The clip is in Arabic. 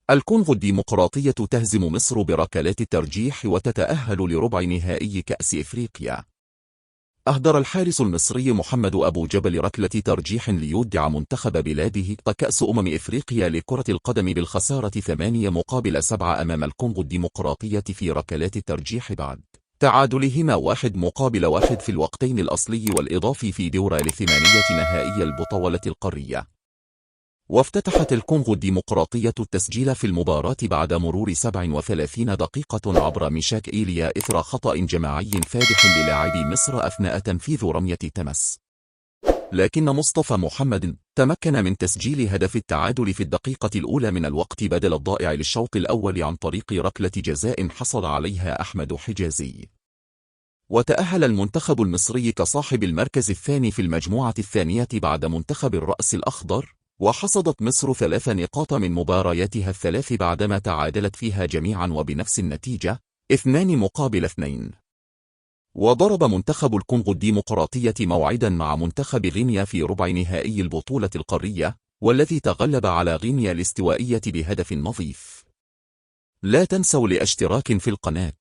الكونغو الديمقراطية تهزم مصر بركلات الترجيح وتتأهل لربع نهائي كأس إفريقيا. أهدر الحارس المصري محمد أبو جبل ركلة ترجيح ليودع منتخب بلاده كأس إفريقيا لكرة القدم بالخسارة 8-7 أمام الكونغو الديمقراطية في ركلات الترجيح بعد تعادلهما 1-1 في الوقتين الأصلي والإضافي في دور لثمانية نهائي البطولة القارية. وافتتحت الكونغو الديمقراطية التسجيل في المباراة بعد مرور 37 دقيقة عبر ميشاك إيليا إثر خطأ جماعي فادح للاعبي مصر أثناء تنفيذ رمية تمس، لكن مصطفى محمد تمكن من تسجيل هدف التعادل في الدقيقة الأولى من الوقت بدل الضائع للشوط الأول عن طريق ركلة جزاء حصل عليها أحمد حجازي. وتأهل المنتخب المصري كصاحب المركز الثاني في المجموعة الثانية بعد منتخب الرأس الأخضر، وحصدت مصر 3 نقاط من مبارياتها الثلاث بعدما تعادلت فيها جميعا وبنفس النتيجة 2-2. وضرب منتخب الكونغو الديمقراطية موعدا مع منتخب غينيا في ربع نهائي البطولة القارية، والذي تغلب على غينيا الاستوائية بهدف نظيف. لا تنسوا الاشتراك في القناة.